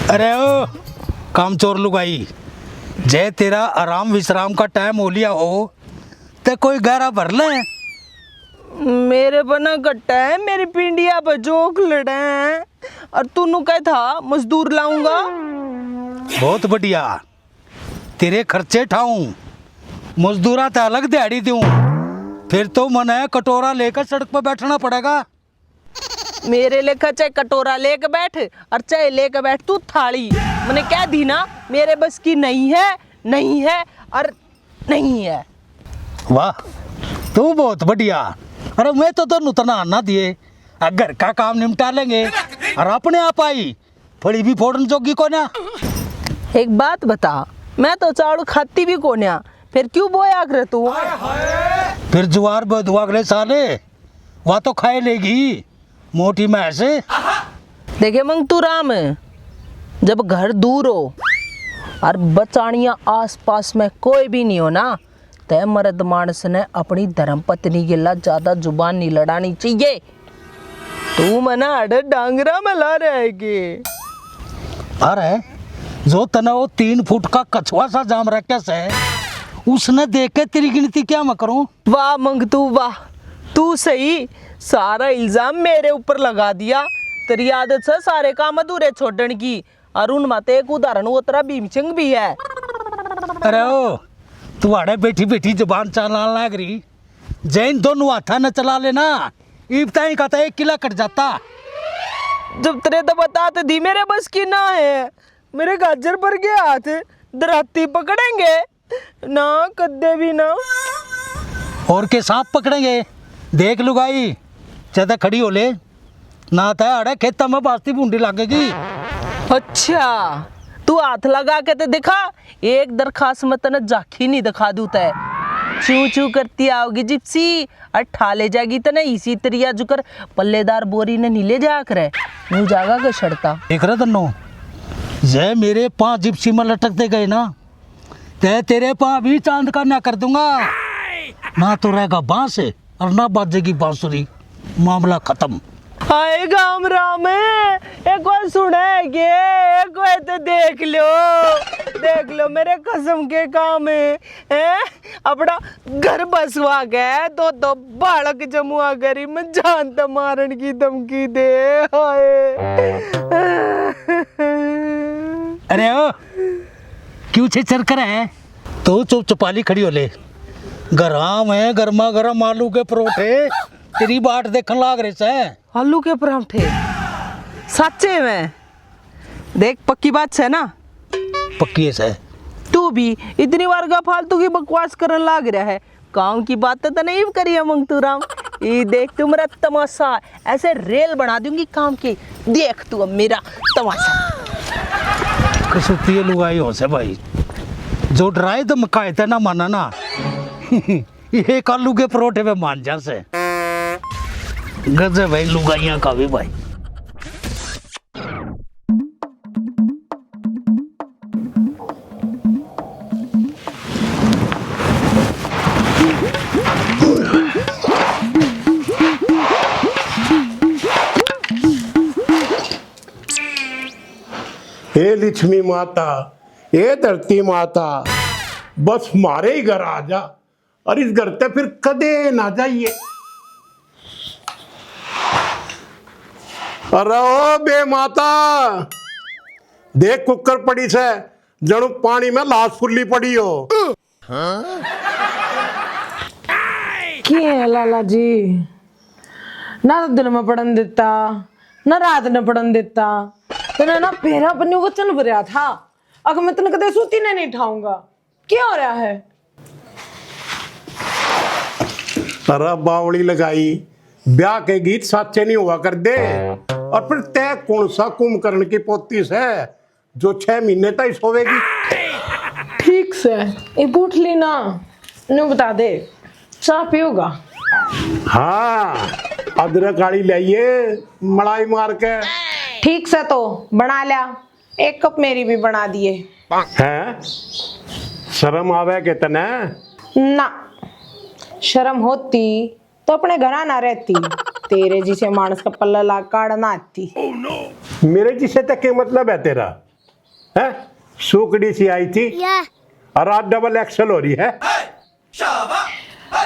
अरे ओ काम चोर लुगाई, जय तेरा आराम विश्राम का टाइम हो लिया हो ते कोई गहरा भर ले। मेरे बना कट्टा है, मेरी पिंडिया पर जोक लड़े हैं और तूनु कह था मजदूर लाऊंगा। बहुत बढ़िया, तेरे खर्चे ठाऊं, मजदूरा ते अलग दिहाड़ी दूं, फिर तो मन है कटोरा लेकर सड़क पर बैठना पड़ेगा। मेरे लेखा चाहे कटोरा लेके बैठ और चाहे लेके बैठ तू थाली, मैंने कह दी ना मेरे बस की नहीं है, नहीं है और नहीं है। वाह तू बहुत बढ़िया। अरे मैं तो नुतना आना दिए, घर का काम निपटा लेंगे और अपने आप आई फड़ी भी फोड़न जोगी को ना। एक बात बता, मैं तो चावल खाती भी कोन्या, फिर क्यों बोया कर तू? फिर जुआर बदुआ अगले साले वह तो खाए लेगी मोटी मैसे। देखे मंग तू राम, जब घर दूर हो और बचानिया आस पास में कोई भी नहीं हो ना, तय मर्द मानस ने अपनी धर्म पत्नी के ला ज्यादा जुबान नहीं लड़ानी चाहिए। तू मना अड़ डांगरा में ला रहे के। अरे जो तना वो 3 फुट का कछुआ सा जाम रखे से उसने देख के तेरी गिनती क्या मैं करूं? वाह मंग तू वाह, तू सही सारा इल्जाम मेरे ऊपर लगा दिया। तेरी आदत से सारे काम अधूरे छोड़ने की, और उन माते एक उदाहरण वो तेरा भीमसिंह भी है। अरे ओ तू आड़े बैठी बैठी जुबान चलाने लग रही, जैन दोनों हाथा न चला लेना इबता ही कहता 1 किला कट जाता। जब तेरे तो बताते दी मेरे बस की ना है, मेरे गाजर पर के हाथ दराती पकड़ेंगे ना, कद्दे भी ना। और के सांप पकड़ेंगे देख लुगाई, ज्यादा खड़ी हो ले ना था अड़े खेता में बास्ती बूंदी लगेगी। अच्छा तू हाथ लगा के तो दिखा, एक दरखास्त में तने झांकी नहीं दिखा दूं तय। चू चू करती आओगी जिप्सी और ठा ले जाएगी तने इसी तरिया जुकर पल्लेदार बोरी ने नीले जा कर मुँह जागा के छड़ता। देख रहे तन्नो, जय मेरे पाँव जिप्सी में लटकते गए ना, ते तेरे पाँव भी चांद का ना कर दूंगा, ना तो रहेगा बांस और ना बाजेगी बांसुरी, मामला खत्म। हाय गाम राम, एक बार सुनेगे, एक बार तो देख लो मेरे कसम के काम है। अपना घर बसवा गए तो बालक जमुआ गरी में जान तो मारन की धमकी दे। हाय अरे ओ क्यों छेचर कर है? तो चुप चुपाली खड़ी हो ले, गरम है गर्मा गर्म आलू के परोठे तेरी बाट देखने लाग रहे से। आलू के परांठे सच्चे में? देख पक्की बात है ना? पक्की से तू भी इतनी बार का फालतू की बकवास करने लाग रहा है, काम की बात तो नहीं करी है मंग तू राम। ये देख तू मेरा तमाशा, ऐसे रेल बना दूंगी काम की, देख तू अब मेरा तमाशा। कसुती लुगाई हो से भाई, जो डराए तो मकाए थे ना माना ना। ये आलू के परोठे पे मान जा से गजब भाई लुगाइयां का भी भाई। हे लक्ष्मी माता, हे धरती माता, बस मारे ही घर आ जा और इस घर ते फिर कदे ना जाइए। अरे ओ बे माता, देख कुकर पड़ी से जणु पानी में लाश फुल्ली पड़ी हो। क्या लाला जी, ना तो दिन में पढ़न देता ना रात ने पढ़न देता, तेने ना पेरा पन्नू को चल भरया था, अगर मैं तेने कदे सूती ने नहीं ठाऊंगा, क्या हो रहा है? अरे बावड़ी लगाई, ब्याह के गीत साचे नहीं हुआ कर दे, और फिर तय कौन सा कुंभकर्ण की पोती से जो 6 महीने तक सोवेगी। ठीक से ये पूछ ली ना, नू बता दे, चाह पियोगा? हाँ अदरक आड़ी लाइए मलाई मार के। ठीक से तो बना लिया, 1 कप मेरी भी बना दिए। हैं शर्म आवे के तने? ना शर्म होती तो अपने घर ना रहती, तेरे जिसे मानस का पल्ला ला काट ना आती। मेरे जिसे तक के मतलब है तेरा? है सूकड़ी सी आई थी और आज डबल एक्सल हो रही है।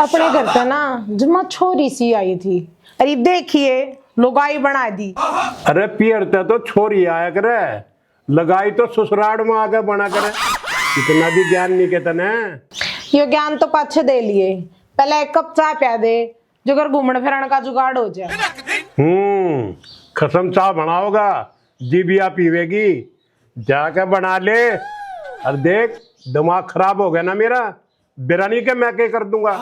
अपने घर पे ना जमा छोरी सी आई थी, अरे देखिए लुगाई बना दी। अरे पियरते तो छोरी आया करे, लगाई तो ससुराल में आगे बना करे। इतना भी ज्ञान नहीं कहते ना। ये ज्ञान तो पाछे दे लिए, पहले एक कप चाय पिया दे जो घर घूमने फिरने का जुगाड़ हो जाए। खसम चाह बनाओगा, जीबिया पीवेगी, जाके बना ले। और देख दिमाग खराब हो गया ना मेरा, बिरानी के मैं क्या कर दूंगा।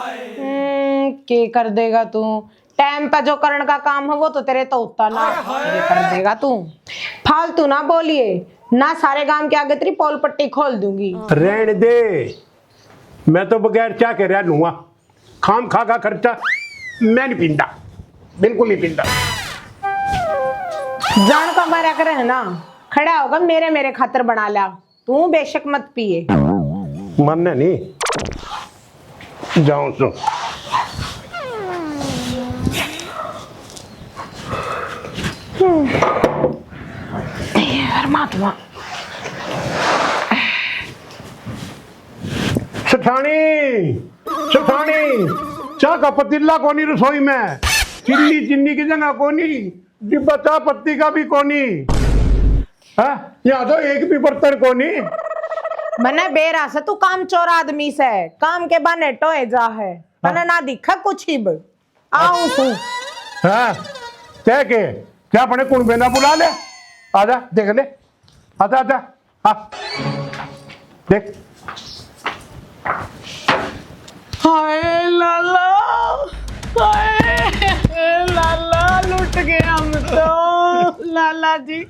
के कर देगा तू, टाइम पे जो करने का काम है वो तो तेरे तो होता ना, ये कर देगा तू। फालतू ना बोलिए ना, सारे गांव के आगे तेरी पोल पट्टी खोल दूंगी। रहने दे, मैं तो बगैर क्या कह रहा लूंगा, खाम खा का खर्चा मैं नहीं पींदा, बिल्कुल नहीं पींदा। जान का मारा करे है ना, खड़ा होगा मेरे मेरे खातर बना ला, तू बेशक मत पिए। मरने नहीं जाऊं सो। परमात्मा सठानी सठानी, चाह का पतीला कोनी रसोई में, चिन्नी की जगह कोनी, डिब्बा चाह पत्ती का भी कोनी है, यहाँ तो एक भी बर्तन कोनी। मने बेरा से तू काम चोर आदमी से काम के बने टोए जा है, मने ना दिखा कुछ ही ब आऊं तू है तय के क्या अपने कुंबे ना बुला ले, आजा देख ले, आजा आजा हाँ देख। हाय लाला, हाय लाला, लुट गए हम तो। लाला जी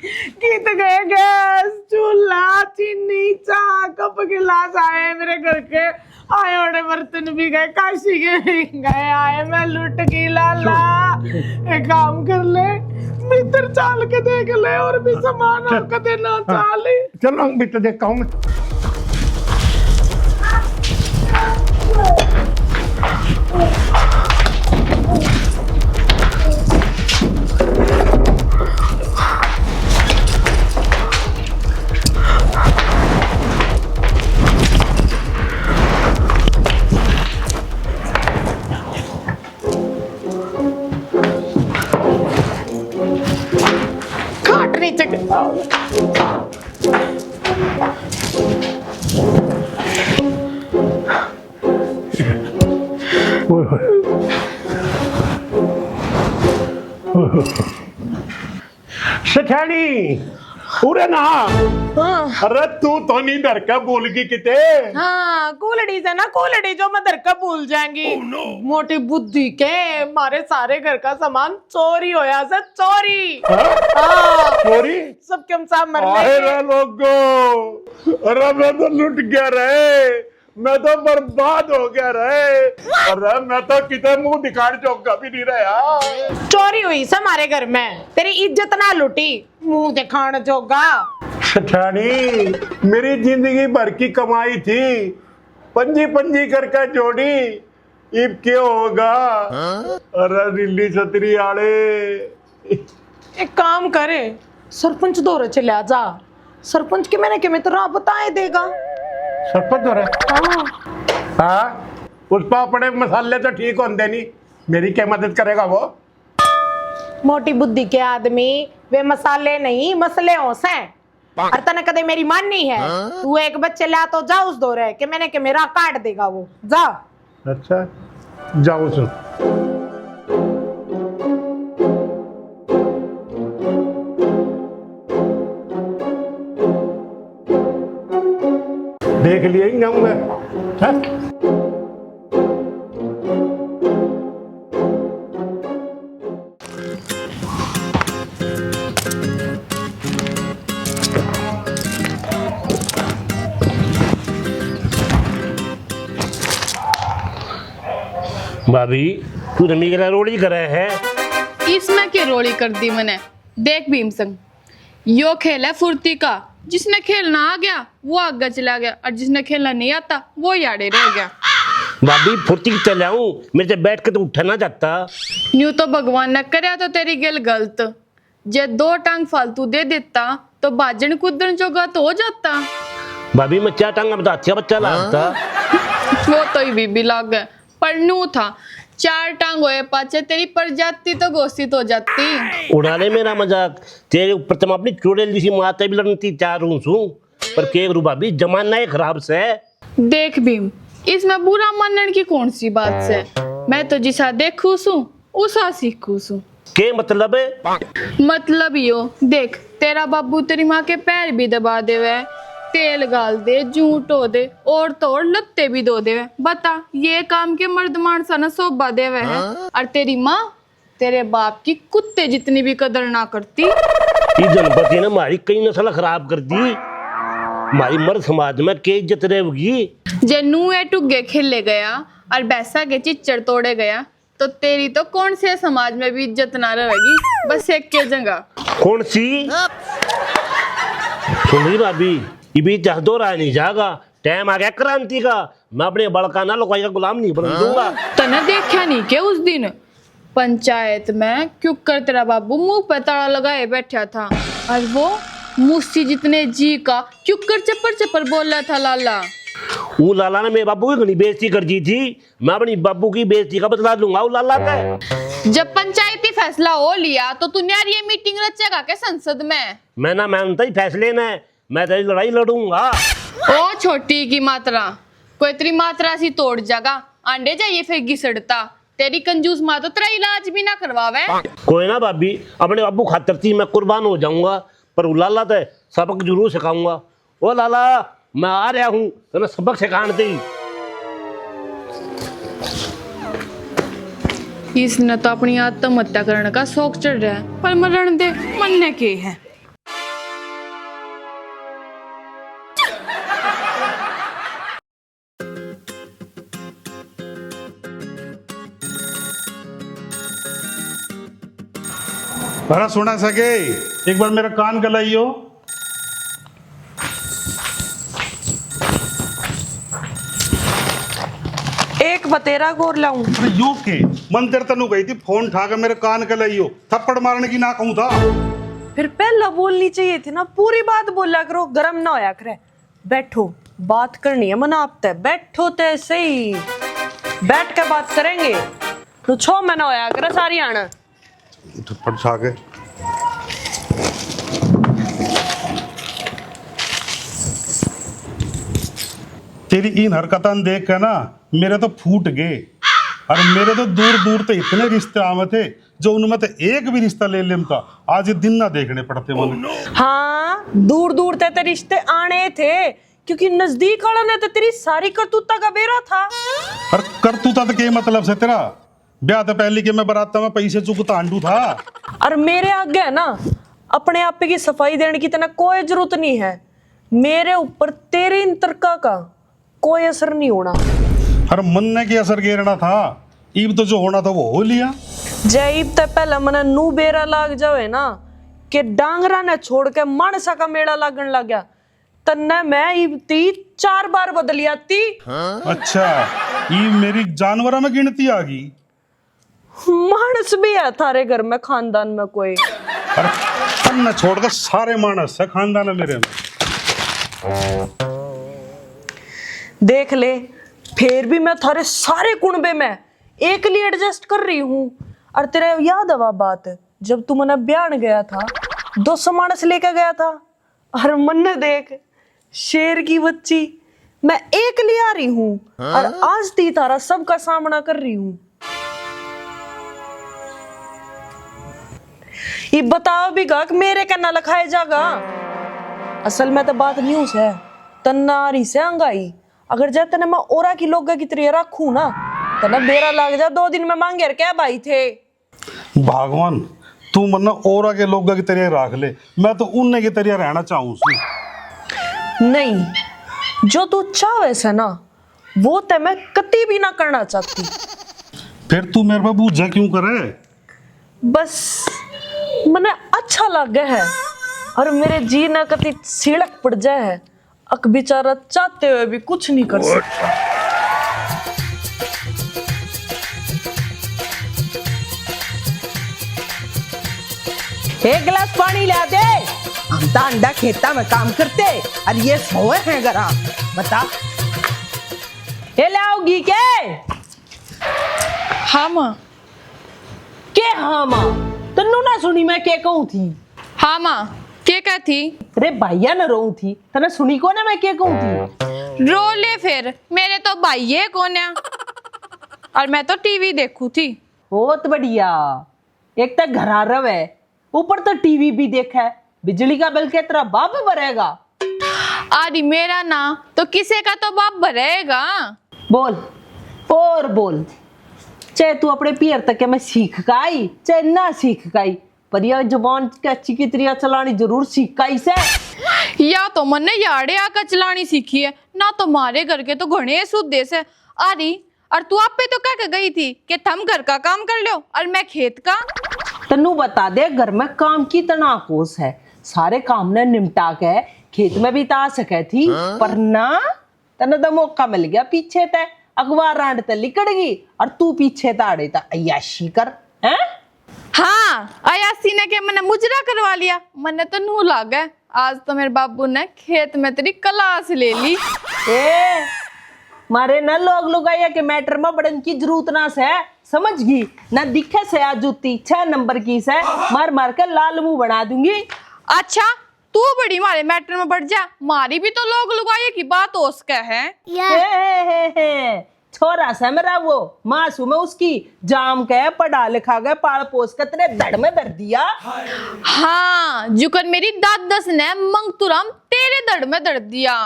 कित गए गैस चूल्हा चीनी चाह कप गिलास आए मेरे घर के, आए ओडे बर्तन भी गए, काशी के भी गए, आए मैं लुट गई लाला। एक काम कर ले, भीतर चाल के देख ले और भी सामान आपका देना चाले। चलो भीतर देखता हूँ मैं। खाट नीचे सठानी पूरे ना। अरे तू तो नहीं डर के बोल गई किते। हाँ कूलड़ी से ना, कूलड़ी जो मैं धरका भूल जाएंगी। मोटी बुद्धि के मारे सारे घर का सामान चोरी होया से, चोरी। हाँ चोरी सबके हम साथ मर आए लेंगे। रे लोगो, अरे मैं तो लुट गया रे, मैं तो बर्बाद हो गया रे। अरे मैं तो कितने मुंह दिखाने जोगा भी नहीं रहा। चोरी हुई से हमारे घर में, तेरी इज्जत ना लुटी, मुंह दिखाने जोगा। सठानी मेरी जिंदगी भर की कमाई थी, पंजी पंजी करके जोड़ी, इब क्यों होगा। अरे दिल्ली छतरी आड़े। एक काम करे, सरपंच दौरे चले जा, सरपंच के मैंने के तो राह बताए देगा। सरपंच हो रहा हाँ, उस पर अपने मसाले तो ठीक होते नहीं, मेरी क्या मदद करेगा वो। मोटी बुद्धि के आदमी वे मसाले नहीं मसले हो से, और तने कदे मेरी माननी है। तू एक बच्चे ला तो जा उस दौरे के मैंने के मेरा काट देगा वो, जा। अच्छा जाओ सुन। देख लिया ही जाऊंगा। भाभी तू रमी करा रोड़ी करे है। इसने के रोड़ी कर दी मैंने। देख भीम संग, यो खेल है फुर्ती का, जिसने खेलना आ गया वो आगे चला गया, और जिसने खेलना नहीं आता वो याडे रह गया। भाभी फुर्ती चल आऊं, मेरे से बैठ के तो उठा ना जाता। न्यू तो भगवान न करे तो तेरी गेल गलत, जे 2 टांग फालतू दे देता तो बाजन कुदन जोगा तो हो जाता। भाभी मैं क्या टांगा बता, अच्छा बच्चा लगता। वो तो ही बीबी लाग गए, पर नू था 4 टांग होए पाचे तेरी प्रजाति तो घोषित हो जाती। उड़ा ले मेरा मजाक, तेरे ऊपर तो मैं अपनी चुड़ैल जैसी माता भी लड़ती चार हूँ, पर के रू भाभी जमाना है खराब से। देख भीम, इसमें बुरा मानने की कौन सी बात से, मैं तो जिसा देखू सू उसा सीखू सू। के मतलब है? मतलब यो देख, तेरा बाबू तेरी माँ के पैर भी दबा देवे, तेल गाल दे, जूट हो दे, और तो और लत्ते भी धो देवे। बता ये काम के मर्द मानसा न शोभा देवे है। और तेरी माँ तेरे बाप की कुत्ते जितनी भी कदर ना करती। ये जनपति ने हमारी कई नस्ल खराब कर दी, हमारी मर्द समाज में के इज्जत रहेगी। जे नूए टुगे खेले गया और बैसा के चिच्चड़ तोड़े गया, तो तेरी तो कौन से समाज में भी इज्जत ना रहेगी, बस एक के जगह। कौन सी? सुन रही भाभी, ये भी चाह दो रहा नहीं जाएगा, टाइम आ गया क्रांति का। मैं अपने बड़का ना लोकाई का गुलाम नहीं बन दूंगा। तने देखा नहीं के उस दिन पंचायत में क्यों कर तेरा बाबू मुंह पे ताला लगाए बैठा था, और वो मुस्सी जितने जी का क्यों कर चप्पर चप्पर बोल रहा था लाला। वो लाला ने मेरे बाबू की घनी बेइज्जती कर दी थी, मैं अपनी बाबू की बेइज्जती का बदला लूंगा वो लाला का। जब पंचायती फैसला हो लिया तो तू यार ये मीटिंग रचेगा के संसद में? मैं ना मानता ही फैसले न, मैं तेरी लड़ाई लड़ूंगा। ओ छोटी की मात्रा, कोई तेरी मात्रा सी तोड़ जागा, आंडे जाइए फिर घिसड़ता। तेरी कंजूस माँ तो तेरा इलाज भी ना करवावे। कोई ना भाभी, अपने बाबू खातर थी मैं कुर्बान हो जाऊंगा, पर वो लाला तो सबक जरूर सिखाऊंगा। ओ लाला मैं आ रहा हूँ, तो सबक सिखाने दे। इसने तो अपनी आत्महत्या करने का शौक चढ़ रहा है, पर मरण दे, मरने के है। भरा सुना सके, एक बार मेरा कान गलाइयो। एक बतेरा गोर लाऊं। अरे यो के मन तेरे तनु गई थी, फोन उठा के मेरे कान गलाइयो, थप्पड़ मारने की ना कहूँ था। फिर पहला बोलनी चाहिए थी ना, पूरी बात बोला करो, गरम ना होया करे। बैठो, बात करनी है मना आप तय, बैठो तय सही, बैठ के बात करेंगे। तो 6 महीना होया करे सारी आना। थप्पड़ छा के तेरी इन हरकतन देख के ना मेरे तो फूट गए, और मेरे तो दूर दूर तो इतने रिश्ते आवे थे, जो उनमें तो एक भी रिश्ता ले लेता आज ये दिन ना देखने पड़ते मुझे। हाँ, दूर दूर ते रिश्ते आने थे, क्योंकि नजदीक वाला ने तो तेरी सारी करतूता का बेरा था। और करतूता तो क्या मतलब से तेरा? ब्याह तो पहले के मैं बराता में पैसे चुकता आंडू था। और मेरे आगे है ना, अपने आप की सफाई देने की तना कोई जरूरत नहीं है। मेरे ऊपर तेरे इन तर्का का कोई असर नहीं होना। और मन ने की असर गिरना था, ईब तो जो होना था वो हो लिया। जईब ते पहले मने नू बेरा लाग जावे ना कि डांगरा ने छोड़ के मानसा का मेला लागन लग गया, तन्ने मैं ईब ती 4 बार बदली आती। अच्छा, ईब मेरी जानवरों में गिनती आ गई। मानस भी है थारे घर में, खानदान में कोई? अरे तन्ने छोड़ के सारे मानस है खानदान है मेरे में। देख ले, फिर भी मैं थारे सारे कुनबे में एक लिए एडजस्ट कर रही हूँ। और तेरे याद है बात, जब तू मने ब्यान गया था, 200 मानस लेके गया था, और मन देख शेर की बच्ची मैं एक ले आ रही हूँ, और आज ती तारा सबका सामना कर रही हूँ। ये बताओ भी गा कि मेरे कन्ना लखाए जागा। असल में तो बात न्यूज़ है, तन्नारी से अंगाई। अगर जब तने मैं ओरा की लोगा की तरह रखूं ना, तना बेरा लाग जा 2 दिन में मांगे क्या भाई थे। भगवान, तू मन्ना ओरा के लोगों की तरह रख ले, मैं तो उनने की तरह रहना चाहूँ। नहीं, जो तू चाहे से ना, वो ते मैं कती भी ना करना चाहती। फिर तू मेरे पे बूझा क्यों करे? बस मने अच्छा लगे है, और मेरे जी ना कती सीड़क पड़ जाए है, अक बेचारा चाहते हुए भी कुछ नहीं कर सकता। एक गिलास पानी ला दे। हम तो अंडा खेता में काम करते और ये सोए हैं गरा। बता ये लाओगी के? हाँ माँ। के हाँ माँ तन्नू ना सुनी मैं के कहूँ थी? हाँ माँ के क्या थी? अरे भैया न रोऊं थी तने सुनी को ना मैं के कहूँ थी? रो ले फिर, मेरे तो भाई है कौन है। और मैं तो टीवी देखू थी। बहुत बढ़िया। एक तो घरा रवे ऊपर तो टीवी भी देखा है। बिजली का बिल के तेरा बाप भरेगा? अरे मेरा ना तो किसी का तो बाप भरेगा। बोल और बोल, चाहे तू अपने पियर तक मैं सीख का आई चाहे ना सीख का आई, पर यह जुबान के अच्छी की तरिया चलानी जरूर सीख का से। या तो मैंने याड़े आकर चलानी सीखी है ना, तो मारे घर के तो घने सुद्धे से। अरे और तू आप पे तो क्या गई थी कि थम घर का काम कर लो और मैं खेत का? तन्नू बता दे घर में काम की तनाकोस है, सारे काम ने निपटा के खेत में भी ता सके थी, पर ना तने तो मौका मिल गया पीछे ते अखबार रांड ते लिकड़ गई और तू पीछे ताड़े ता अय्याशी कर हैं। हाँ अयासी ने के मैंने मुजरा करवा लिया। मैंने तो नू लाग है, आज तो मेरे बाबू ने खेत में तेरी क्लास ले ली। ए मारे न लोग लुगाया के मैटर में बड़न की जरूरत ना से, समझ गई ना? दिखे से आ जूती 6 नंबर की से मार मार के लाल मुंह बना दूंगी। अच्छा तू बड़ी मारे मैटर में बढ़ जा, मारी भी तो लोग लुगाए की बात हो सके है। हे छोरा से मेरा वो मासू में उसकी जाम के पढ़ा लिखा गया पाल पोस के तेरे धड़ में धर दिया। हाँ जुकन मेरी दादस ने मंगतुराम तेरे धड़ में धर दिया।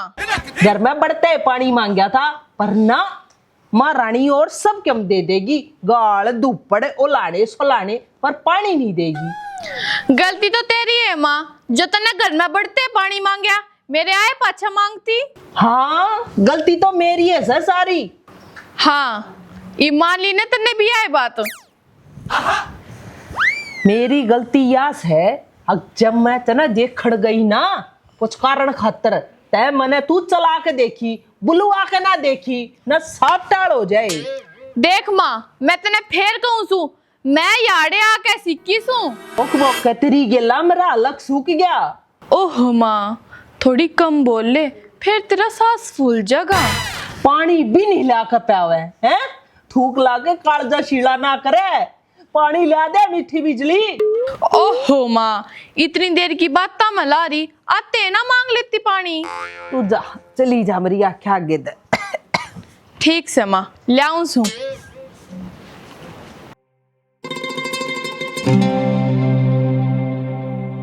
घर में बढ़ते पानी मांगया था, पर ना महारानी और सब क्यों दे देगी, गाल दुपड़ ओलाने सोलाने, पर पानी नहीं देगी। गलती तो तेरी है माँ, जो तने घर में बढ़ते पानी मांगया मेरे आए पाछा मांगती। हाँ गलती तो मेरी है सर सारी। हाँ ईमान ली ने तने भी आए बात। मेरी गलती यास है, अब जब मैं तना देख खड़ गई ना कुछ कारण खातर तय मैंने तू चला के देखी, बुलवा के ना देखी ना साफ टाड़ हो जाए। देख माँ मैं तने फेर कहूँ सू, मैं याड़े आके सीखी सू। ओक तेरी गेला मेरा अलग सूख गया। ओह माँ थोड़ी कम बोल ले, फिर तेरा सांस फूल जागा। पानी भी नहीं ला कर पावे हैं, थूक ला के कालजा शीला ना करे, पानी ला दे मीठी बिजली। ओहो माँ इतनी देर की बात ता मला रही, आते ना मांग लेती पानी। तू जा चली जा मेरी आख्या आगे दे। ठीक से माँ लाऊं सू।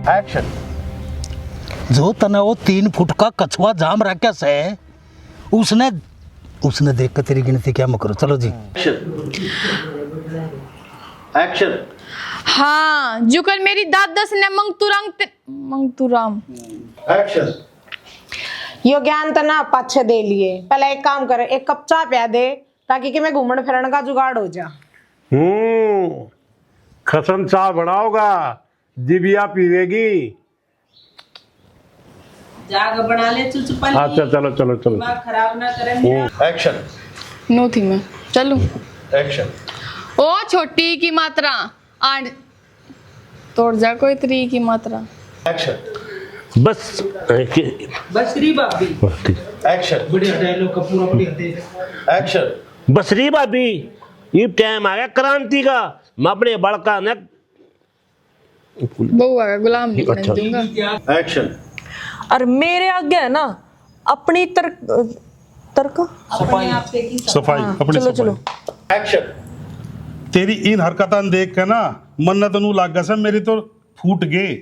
एक्शन। जो तने वो 3 फुट का कछुआ जाम रखा से उसने देख कर तेरी गिनती क्या मत करो। चलो जी एक्शन। हाँ जुकन मेरी दादस ने मंगतुराम। एक्शन। यो ज्ञान तो ना पाछे दे लिए, पहले एक काम करे, एक कप चाय पिया दे ताकि कि मैं घूमने फिरने का जुगाड़ हो जा। खसन चाय बनाओगा, जिबिया पीवेगी। जाग बना ले चुचपली। अच्छा चलो चलो चलो। खराब ना करे। एक्शन। नो थी मैं चलूं। एक्शन। ओ छोटी की मात्रा आंड तोड़ जा कोई 3 की मात्रा। एक्शन। बस बसरी बाबी। एक्शन। बढ़िया डायलॉग का पूरा बढ़िया दे। एक्शन। बसरी भाभी ये टाइम आ गया क्रांति का, मैं अपने बड़का ने बउआ का गुलाम नहीं बनने अच्छा। दूंगा। एक्शन। और मेरे आगे है ना अपनी तर्क सफाई अपनी चलो सफाई। चलो। एक्शन। तेरी इन हरकतां देख के ना मन तो नू लाग गया मेरी तो फूट गए।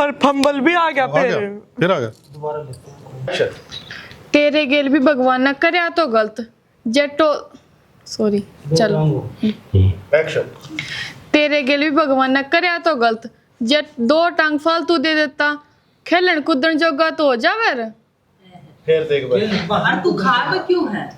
और फंबल भी आ गया आ गया फिर आ गया। एक्शन। तेरे गेल भी भगवान न करे तो गलत जेटो सॉरी चलो। एक्शन। तेरे गेल भी भगवान न करे तो गलत जेट 2 टांग फालतू दे देता, खेलन कूदन जोगा तो हो जावे। फिर देख भाई। बाहर तू खा क्यों है?